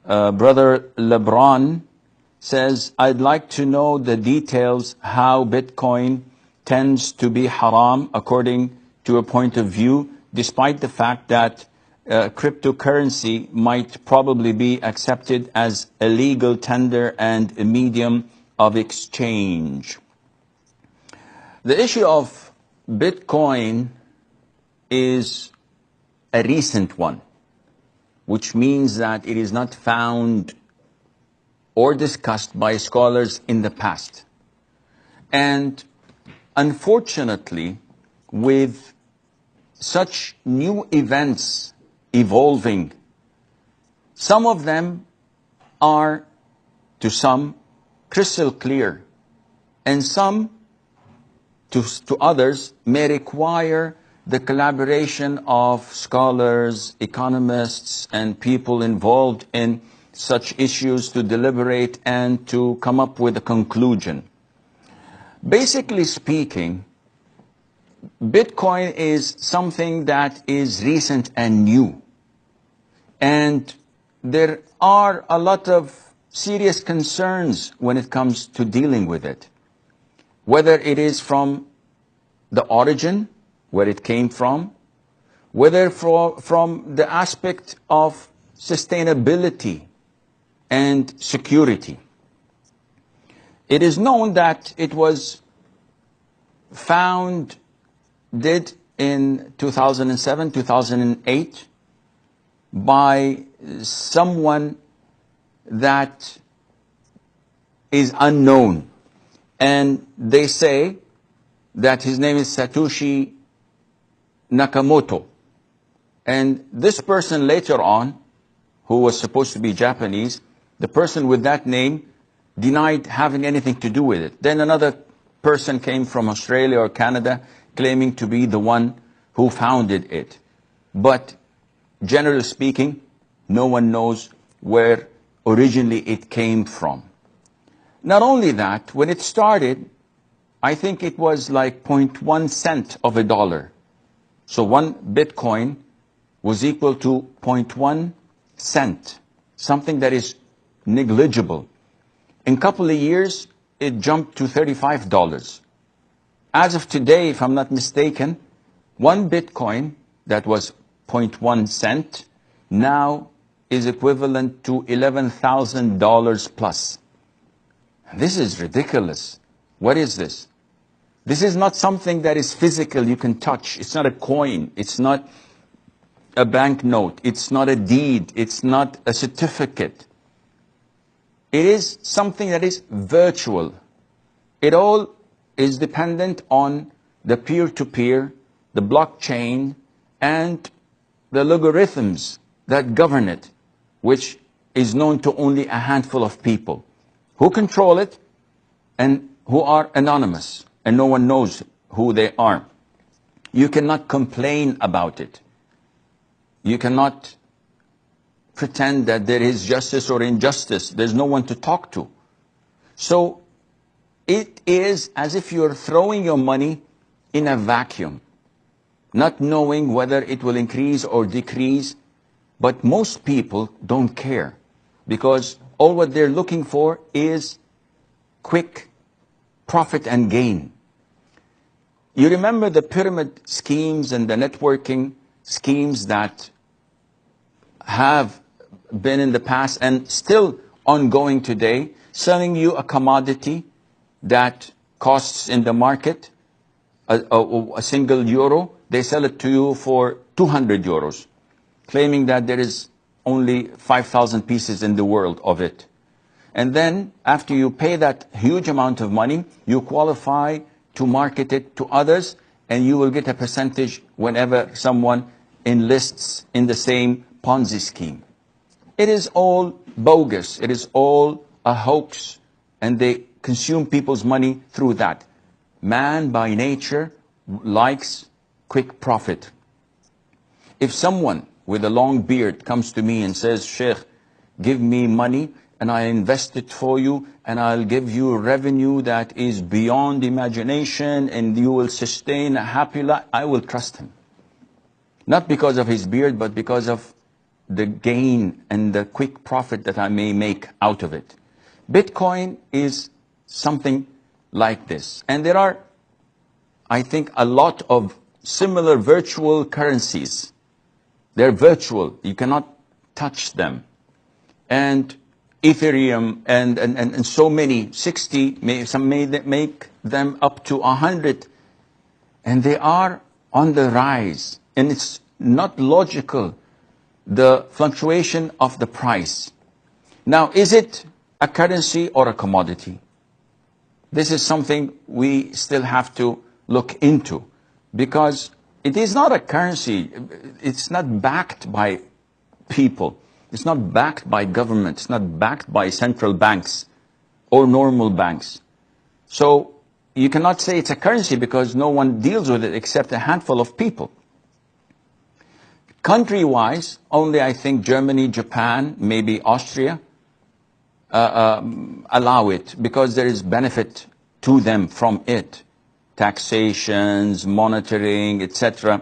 Brother LeBron says, I'd like to know the details how Bitcoin tends to be haram according to a point of view, despite the fact that cryptocurrency might probably be accepted as a legal tender and a medium of exchange. The issue of Bitcoin is a recent one, which means that it is not found or discussed by scholars in the past. And unfortunately, with such new events evolving, some of them are, to some, crystal clear, and some, to others, may require the collaboration of scholars, economists, and people involved in such issues to deliberate and to come up with a conclusion. Basically speaking, Bitcoin is something that is recent and new. And there are a lot of serious concerns when it comes to dealing with it. Whether it is from the origin, where it came from, whether from the aspect of sustainability and security. It is known that it was founded in 2007, 2008 by someone that is unknown. And they say that his name is Satoshi Nakamoto. And this person later on, who was supposed to be Japanese, the person with that name denied having anything to do with it. Then another person came from Australia or Canada claiming to be the one who founded it. But generally speaking, no one knows where originally it came from. Not only that, when it started, I think it was like 0.1 cent of a dollar. So one Bitcoin was equal to 0.1 cent, something that is negligible. In a couple of years, it jumped to $35. As of today, if I'm not mistaken, one Bitcoin that was 0.1 cent now is equivalent to $11,000 plus. This is ridiculous. What is this? This is not something that is physical, you can touch. It's not a coin. It's not a banknote. It's not a deed. It's not a certificate. It is something that is virtual. It all is dependent on the peer-to-peer, the blockchain, and the logarithms that govern it, which is known to only a handful of people who control it and who are anonymous, and no one knows who they are. You cannot complain about it. You cannot pretend that there is justice or injustice. There's no one to talk to. So it is as if you're throwing your money in a vacuum, not knowing whether it will increase or decrease. But most people don't care, because all what they're looking for is quick profit and gain. You remember the pyramid schemes and the networking schemes that have been in the past and still ongoing today, selling you a commodity that costs in the market a single euro. They sell it to you for 200 euros, claiming that there is only 5,000 pieces in the world of it. And then after you pay that huge amount of money, you qualify to market it to others, and you will get a percentage whenever someone enlists in the same Ponzi scheme. It is all bogus. It is all a hoax, and they consume people's money through that. Man by nature likes quick profit. If someone with a long beard comes to me and says, Sheikh, give me money and I invest it for you and I'll give you revenue that is beyond imagination and you will sustain a happy life, I will trust him. Not because of his beard, but because of the gain and the quick profit that I may make out of it. Bitcoin is something like this. And there are, I think, a lot of similar virtual currencies. They're virtual. You cannot touch them. And Ethereum and so many, 60, some may make them up to 100. And they are on the rise. And it's not logical, the fluctuation of the price. Now, is it a currency or a commodity? This is something we still have to look into, because it is not a currency. It's not backed by people. It's not backed by government. It's not backed by central banks or normal banks. So you cannot say it's a currency because no one deals with it except a handful of people. Country-wise, only I think Germany, Japan, maybe Austria allow it because there is benefit to them from it. Taxations, monitoring, etc.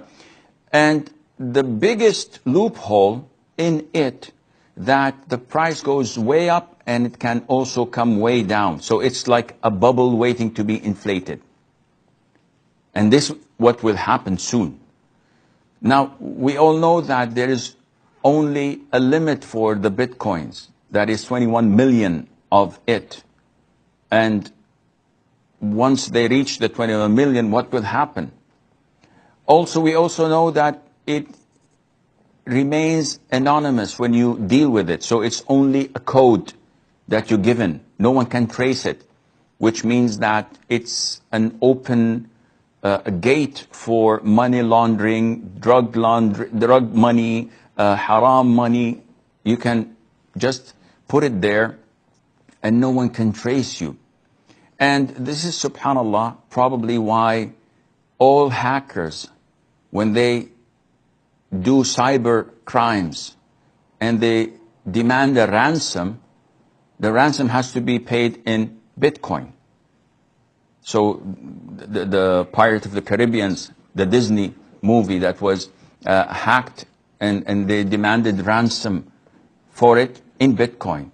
And the biggest loophole in it, that the price goes way up and it can also come way down. So it's like a bubble waiting to be inflated. And this is what will happen soon. Now, we all know that there is only a limit for the Bitcoins. That is 21 million of it. And once they reach the 21 million, what will happen? Also, we also know that it remains anonymous when you deal with it. So it's only a code that you're given. No one can trace it, which means that it's an open a gate for money laundering, drug money, haram money. You can just put it there and no one can trace you. And this is, subhanallah, probably why all hackers, when they do cyber crimes and they demand a ransom, the ransom has to be paid in Bitcoin. So the Pirates of the Caribbean, the Disney movie that was hacked, and they demanded ransom for it in Bitcoin.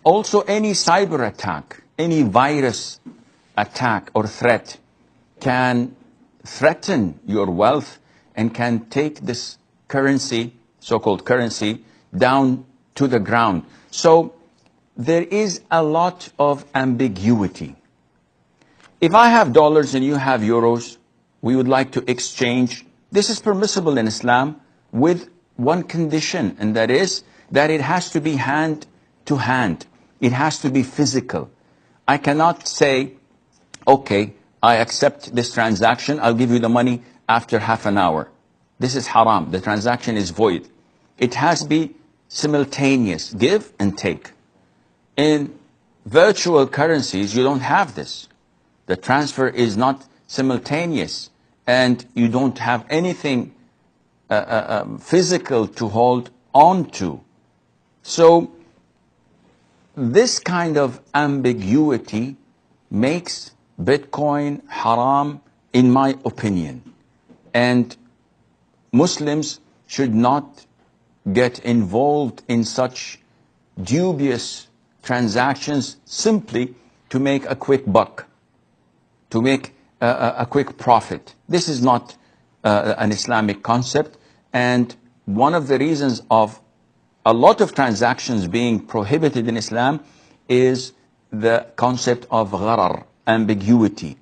Also, any cyber attack, any virus attack or threat can threaten your wealth and can take this currency, so-called currency, down to the ground. So there is a lot of ambiguity. If I have dollars and you have euros, we would like to exchange. This is permissible in Islam with one condition, and that is that it has to be hand to hand. It has to be physical. I cannot say, okay, I accept this transaction, I'll give you the money after half an hour. This is haram. The transaction is void. It has to be simultaneous, give and take. In virtual currencies, you don't have this. The transfer is not simultaneous, and you don't have anything physical to hold on to. So this kind of ambiguity makes Bitcoin haram, in my opinion. And Muslims should not get involved in such dubious transactions simply to make a quick buck, to make a quick profit. This is not an Islamic concept, and one of the reasons of a lot of transactions being prohibited in Islam is the concept of gharar, ambiguity,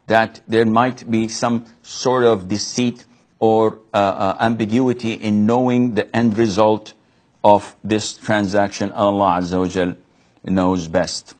that there might be some sort of deceit or ambiguity in knowing the end result of this transaction. Allah Azza wa Jal knows best.